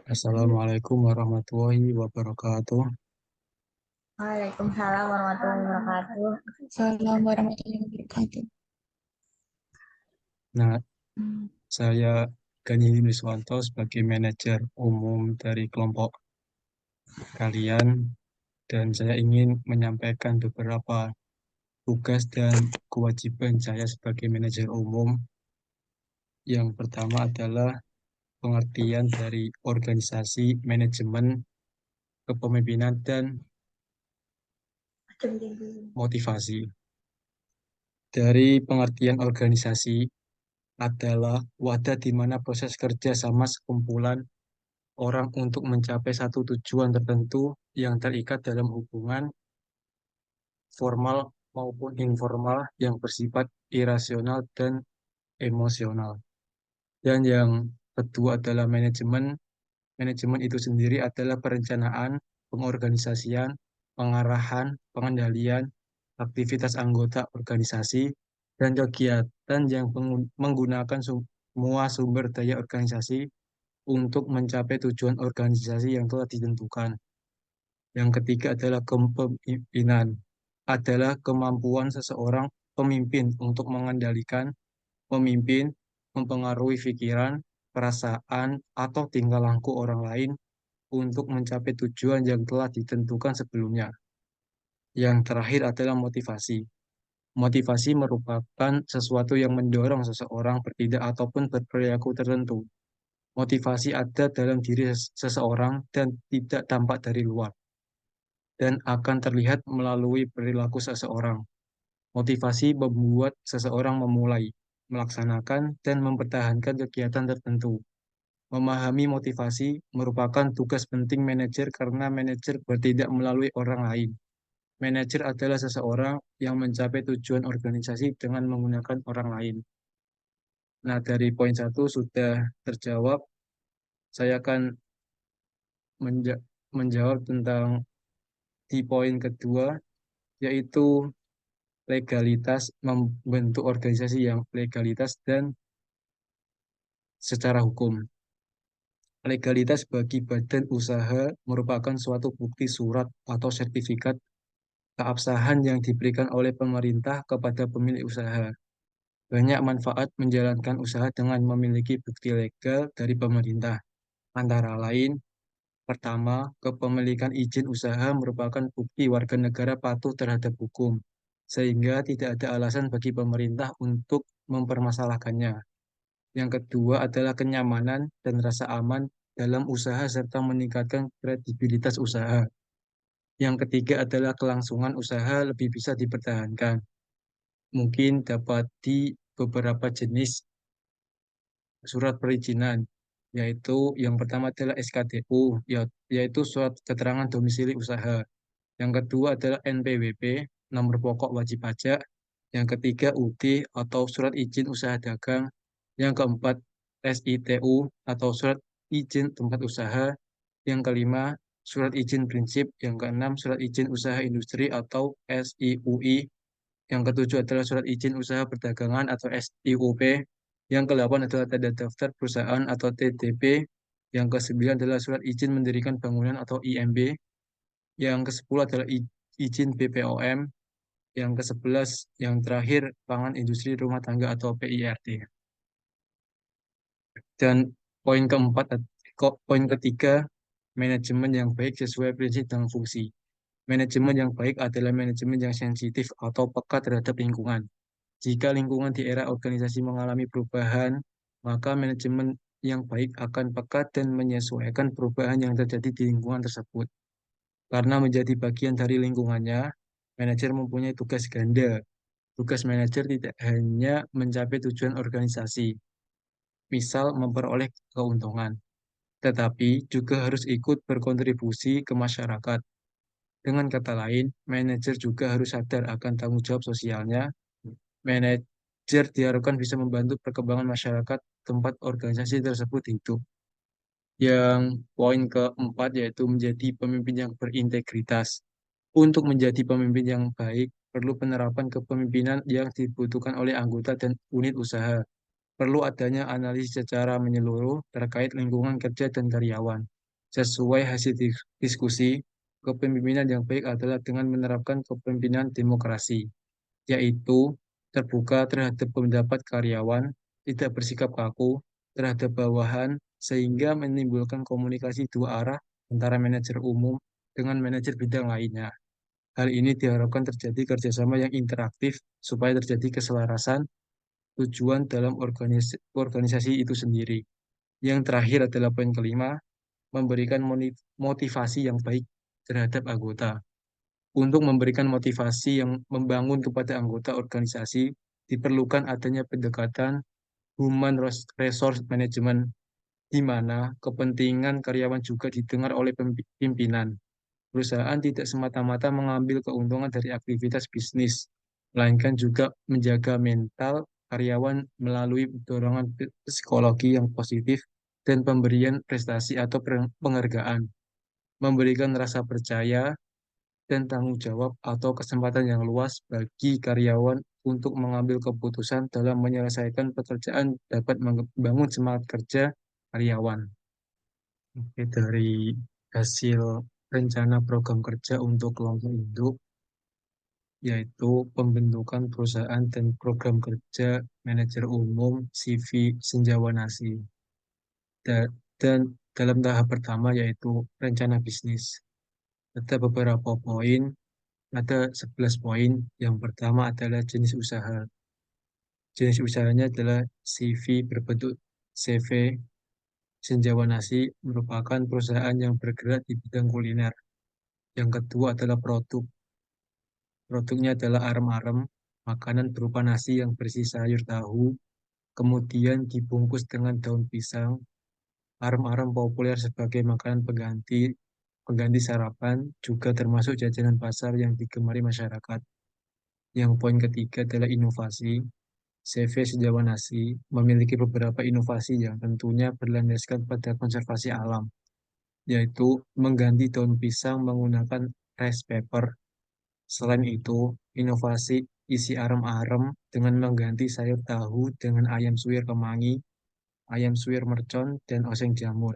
Assalamualaikum warahmatullahi wabarakatuh. Waalaikumsalam warahmatullahi wabarakatuh. Assalamualaikum warahmatullahi wabarakatuh. Nah, Hmm, saya Gani Miswanto sebagai manajer umum dari kelompok kalian dan saya ingin menyampaikan beberapa tugas dan kewajiban saya sebagai manajer umum. Yang pertama adalah pengertian dari organisasi, manajemen, kepemimpinan, dan motivasi. Dari pengertian organisasi adalah wadah di mana proses kerja sama sekumpulan orang untuk mencapai satu tujuan tertentu yang terikat dalam hubungan formal maupun informal yang bersifat irasional dan emosional. Dan yang kedua adalah manajemen. Manajemen itu sendiri adalah perencanaan, pengorganisasian, pengarahan, pengendalian, aktivitas anggota organisasi, dan kegiatan yang menggunakan semua sumber daya organisasi untuk mencapai tujuan organisasi yang telah ditentukan. Yang ketiga adalah kepemimpinan, adalah kemampuan seseorang pemimpin untuk mengendalikan, memimpin, mempengaruhi pikiran, perasaan, atau tingkah laku orang lain untuk mencapai tujuan yang telah ditentukan sebelumnya. Yang terakhir adalah motivasi. Motivasi merupakan sesuatu yang mendorong seseorang bertindak ataupun berperilaku tertentu. Motivasi ada dalam diri seseorang dan tidak tampak dari luar, dan akan terlihat melalui perilaku seseorang. Motivasi membuat seseorang memulai, melaksanakan, dan mempertahankan kegiatan tertentu. Memahami motivasi merupakan tugas penting manajer karena manajer bertindak melalui orang lain. Manajer adalah seseorang yang mencapai tujuan organisasi dengan menggunakan orang lain. Nah, dari poin satu sudah terjawab. Saya akan menjawab tentang di poin kedua, yaitu legalitas membentuk organisasi yang legalitas dan secara hukum. Legalitas bagi badan usaha merupakan suatu bukti surat atau sertifikat keabsahan yang diberikan oleh pemerintah kepada pemilik usaha. Banyak manfaat menjalankan usaha dengan memiliki bukti legal dari pemerintah. Antara lain, pertama, kepemilikan izin usaha merupakan bukti warga negara patuh terhadap hukum, sehingga tidak ada alasan bagi pemerintah untuk mempermasalahkannya. Yang kedua adalah kenyamanan dan rasa aman dalam usaha serta meningkatkan kredibilitas usaha. Yang ketiga adalah kelangsungan usaha lebih bisa dipertahankan. Mungkin dapat di beberapa jenis surat perizinan, yaitu yang pertama adalah SKDU, yaitu surat keterangan domisili usaha. Yang kedua adalah NPWP, nomor pokok wajib pajak. Yang ketiga UD atau surat izin usaha dagang. Yang keempat SITU atau surat izin tempat usaha. Yang kelima surat izin prinsip. Yang keenam surat izin usaha industri atau SIUI. Yang ketujuh adalah surat izin usaha perdagangan atau SIUP. Yang kedelapan adalah tanda daftar perusahaan atau TDP. Yang kesembilan adalah surat izin mendirikan bangunan atau IMB. Yang kesepuluh adalah izin BPOM. Yang ke-11 yang terakhir pangan industri rumah tangga atau PIRT. Dan poin keempat, poin ketiga, manajemen yang baik sesuai prinsip dan fungsi. Manajemen yang baik adalah manajemen yang sensitif atau peka terhadap lingkungan. Jika lingkungan di era organisasi mengalami perubahan, maka manajemen yang baik akan peka dan menyesuaikan perubahan yang terjadi di lingkungan tersebut. Karena menjadi bagian dari lingkungannya, manajer mempunyai tugas ganda. Tugas manajer tidak hanya mencapai tujuan organisasi, misal memperoleh keuntungan, tetapi juga harus ikut berkontribusi ke masyarakat. Dengan kata lain, manajer juga harus sadar akan tanggung jawab sosialnya. Manajer diharapkan bisa membantu perkembangan masyarakat tempat organisasi tersebut hidup. Yang poin keempat yaitu menjadi pemimpin yang berintegritas. Untuk menjadi pemimpin yang baik, perlu penerapan kepemimpinan yang dibutuhkan oleh anggota dan unit usaha. perlu adanya analisis secara menyeluruh terkait lingkungan kerja dan karyawan. Sesuai hasil diskusi, kepemimpinan yang baik adalah dengan menerapkan kepemimpinan demokrasi, yaitu terbuka terhadap pendapat karyawan, tidak bersikap kaku terhadap bawahan, sehingga menimbulkan komunikasi dua arah antara manajer umum dengan manajer bidang lainnya. Hal ini diharapkan terjadi kerjasama yang interaktif supaya terjadi keselarasan tujuan dalam organisasi itu sendiri. Yang terakhir adalah poin kelima, memberikan motivasi yang baik terhadap anggota. Untuk memberikan motivasi yang membangun kepada anggota organisasi, diperlukan adanya pendekatan human resource management, di mana kepentingan karyawan juga didengar oleh pimpinan. Perusahaan tidak semata-mata mengambil keuntungan dari aktivitas bisnis, melainkan juga menjaga mental karyawan melalui dorongan psikologi yang positif dan pemberian prestasi atau penghargaan, memberikan rasa percaya dan tanggung jawab atau kesempatan yang luas bagi karyawan untuk mengambil keputusan dalam menyelesaikan pekerjaan dapat membangun semangat kerja karyawan. Oke, dari hasil rencana program kerja untuk kelompok induk, yaitu pembentukan perusahaan dan program kerja manajer umum CV Senjawa Nasi. Dan dalam tahap pertama yaitu rencana bisnis. Ada beberapa poin, ada 11 poin. Yang pertama adalah jenis usaha. Jenis usahanya adalah CV berbentuk CV Senjawa Nasi merupakan perusahaan yang bergerak di bidang kuliner. Yang kedua adalah produk. Produknya adalah arem-arem, makanan berupa nasi yang berisi sayur tahu, kemudian dibungkus dengan daun pisang. Arem-arem populer sebagai makanan pengganti sarapan, juga termasuk jajanan pasar yang digemari masyarakat. Yang poin ketiga adalah inovasi. CV Senjawa Nasi memiliki beberapa inovasi yang tentunya berlandaskan pada konservasi alam, yaitu mengganti daun pisang menggunakan rice paper. Selain itu, inovasi isi arem-arem dengan mengganti sayur tahu dengan ayam suwir kemangi, ayam suwir mercon, dan oseng jamur,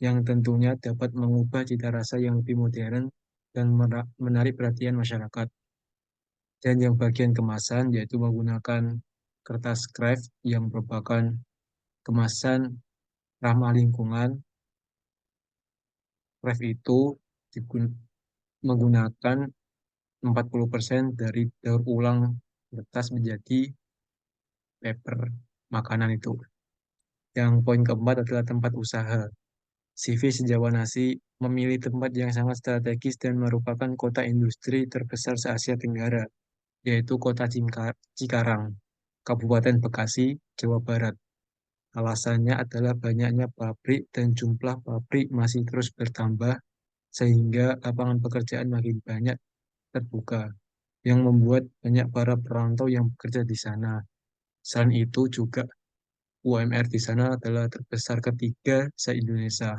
yang tentunya dapat mengubah cita rasa yang lebih modern dan menarik perhatian masyarakat. Dan yang bagian kemasan yaitu menggunakan kertas kraft yang merupakan kemasan ramah lingkungan. Kraft itu menggunakan 40% dari daur ulang kertas menjadi paper makanan itu. Yang poin keempat adalah tempat usaha. CV Senjawa Nasi memilih tempat yang sangat strategis dan merupakan kota industri terbesar se-Asia Tenggara, yaitu kota Cikarang, Kabupaten Bekasi, Jawa Barat. Alasannya adalah banyaknya pabrik dan jumlah pabrik masih terus bertambah, sehingga lapangan pekerjaan makin banyak terbuka, yang membuat banyak para perantau yang bekerja di sana. Selain itu juga UMR di sana adalah terbesar ketiga se-Indonesia.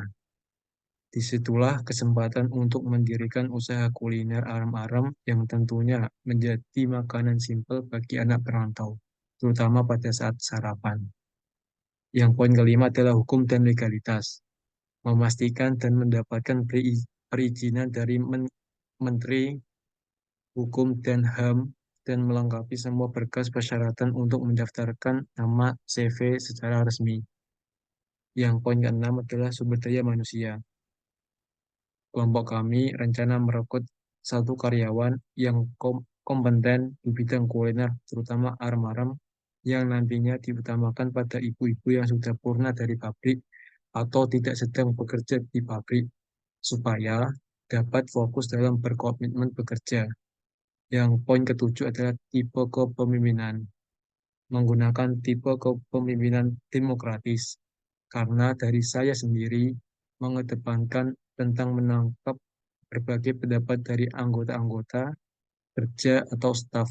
Disitulah kesempatan untuk mendirikan usaha kuliner arem-arem yang tentunya menjadi makanan simpel bagi anak perantau, terutama pada saat sarapan. Yang poin kelima adalah hukum dan legalitas. Memastikan dan mendapatkan perizinan dari Menteri Hukum dan HAM dan melengkapi semua berkas persyaratan untuk mendaftarkan nama CV secara resmi. Yang poin keenam adalah sumber daya manusia. Kelompok kami rencana merekrut satu karyawan yang kompeten di bidang kuliner, terutama arem-arem, yang nantinya diutamakan pada ibu-ibu yang sudah purna dari pabrik atau tidak sedang bekerja di pabrik, supaya dapat fokus dalam berkomitmen bekerja. Yang poin ketujuh adalah tipe kepemimpinan. Menggunakan tipe kepemimpinan demokratis. Karena dari saya sendiri mengedepankan tentang menangkap berbagai pendapat dari anggota-anggota kerja atau staf,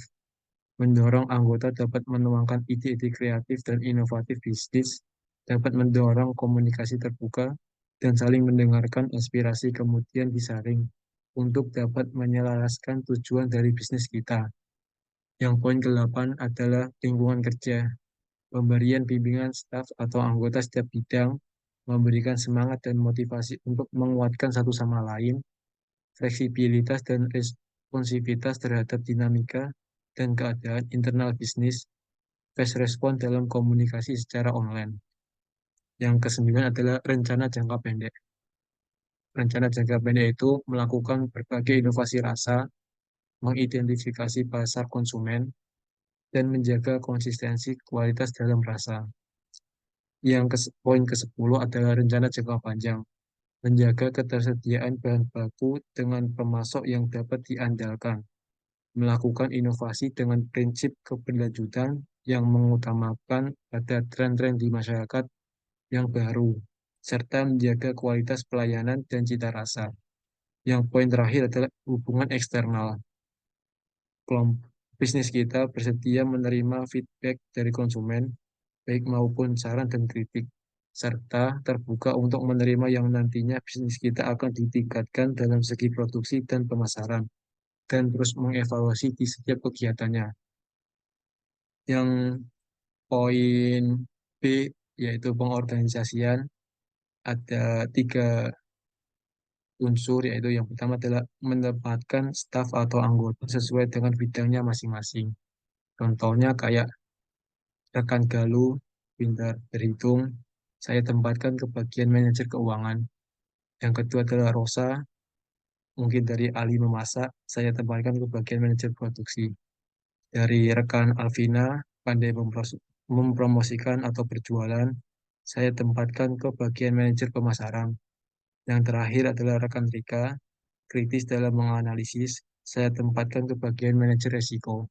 mendorong anggota dapat menuangkan ide-ide kreatif dan inovatif bisnis, dapat mendorong komunikasi terbuka, dan saling mendengarkan aspirasi kemudian disaring untuk dapat menyelaraskan tujuan dari bisnis kita. Yang poin ke-8 adalah lingkungan kerja. pemberian bimbingan staf atau anggota setiap bidang, memberikan semangat dan motivasi untuk menguatkan satu sama lain, fleksibilitas dan responsivitas terhadap dinamika dan keadaan internal bisnis, fast respon dalam komunikasi secara online. Yang kesembilan adalah rencana jangka pendek. Rencana jangka pendek itu melakukan berbagai inovasi rasa, mengidentifikasi pasar konsumen, dan menjaga konsistensi kualitas dalam rasa. Poin ke-10 adalah rencana jangka panjang, menjaga ketersediaan bahan baku dengan pemasok yang dapat diandalkan, melakukan inovasi dengan prinsip keberlanjutan yang mengutamakan pada tren-tren di masyarakat yang baru, serta menjaga kualitas pelayanan dan cita rasa. Yang poin terakhir adalah hubungan eksternal. Kelompok bisnis kita bersedia menerima feedback dari konsumen, baik maupun saran dan kritik, serta terbuka untuk menerima yang nantinya bisnis kita akan ditingkatkan dalam segi produksi dan pemasaran, dan terus mengevaluasi di setiap kegiatannya. Yang poin B, yaitu pengorganisasian, ada tiga unsur, yaitu yang pertama adalah menempatkan staf atau anggota sesuai dengan bidangnya masing-masing. Contohnya kayak rekan Galuh, pintar berhitung, saya tempatkan ke bagian manajer keuangan. Yang kedua adalah Rosa, mungkin dari ahli memasak, saya tempatkan ke bagian manajer produksi. Dari rekan Alvina, pandai mempromosikan atau berjualan, saya tempatkan ke bagian manajer pemasaran. Yang terakhir adalah rekan Rika, kritis dalam menganalisis, saya tempatkan ke bagian manajer resiko.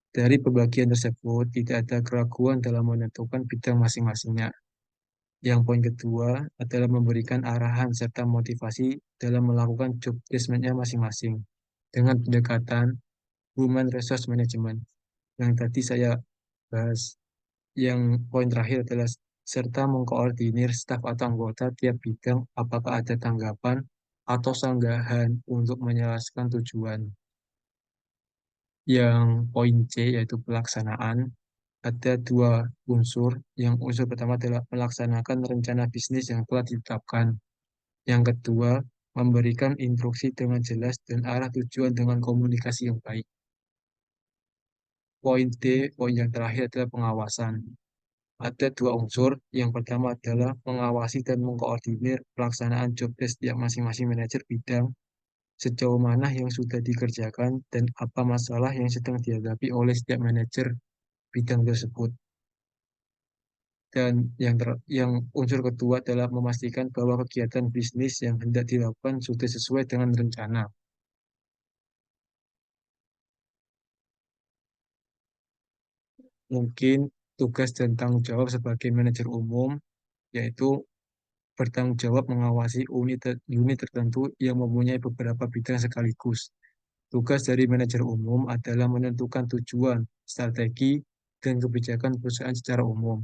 Dari pembagian tersebut, tidak ada keraguan dalam menentukan bidang masing-masingnya. Yang poin kedua adalah memberikan arahan serta motivasi dalam melakukan job placement-nya masing-masing dengan pendekatan Human Resource Management yang tadi saya bahas. Yang poin terakhir adalah serta mengkoordinir staf atau anggota tiap bidang apakah ada tanggapan atau sanggahan untuk menjelaskan tujuan. Yang poin C yaitu pelaksanaan, ada dua unsur. Yang unsur pertama adalah melaksanakan rencana bisnis yang telah ditetapkan. Yang kedua, memberikan instruksi dengan jelas dan arah tujuan dengan komunikasi yang baik. Poin D, poin yang terakhir adalah pengawasan. Ada dua unsur. Yang pertama adalah mengawasi dan mengkoordinir pelaksanaan job desk tiap masing-masing manajer bidang, sejauh mana yang sudah dikerjakan dan apa masalah yang sedang dihadapi oleh setiap manajer bidang tersebut. Dan yang unsur kedua adalah memastikan bahwa kegiatan bisnis yang hendak dilakukan sudah sesuai dengan rencana. Mungkin tugas dan tanggung jawab sebagai manajer umum, yaitu bertanggung jawab mengawasi unit tertentu yang mempunyai beberapa bidang sekaligus. Tugas dari manajer umum adalah menentukan tujuan, strategi, dan kebijakan perusahaan secara umum,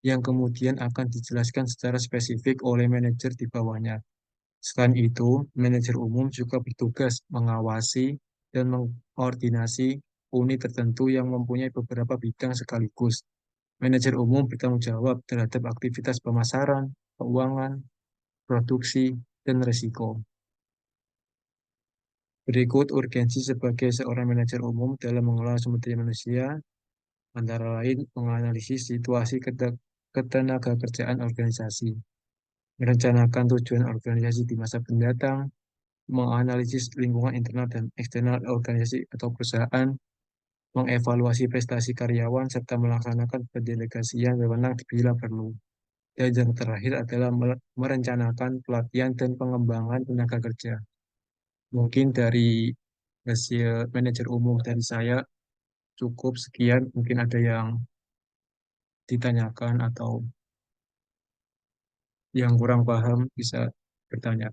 yang kemudian akan dijelaskan secara spesifik oleh manajer di bawahnya. Selain itu, manajer umum juga bertugas mengawasi dan mengkoordinasi unit tertentu yang mempunyai beberapa bidang sekaligus. Manajer umum bertanggung jawab terhadap aktivitas pemasaran, keuangan, produksi, dan risiko. Berikut urgensi sebagai seorang manajer umum dalam mengelola sumber daya manusia, antara lain menganalisis situasi ketenaga kerjaan organisasi, merencanakan tujuan organisasi di masa mendatang, menganalisis lingkungan internal dan eksternal organisasi atau perusahaan, mengevaluasi prestasi karyawan, serta melaksanakan pendelegasian wewenang bila perlu. Dan yang terakhir adalah merencanakan pelatihan dan pengembangan tenaga kerja. Mungkin dari hasil manajer umum dari saya cukup sekian. Mungkin ada yang ditanyakan atau yang kurang paham bisa bertanya.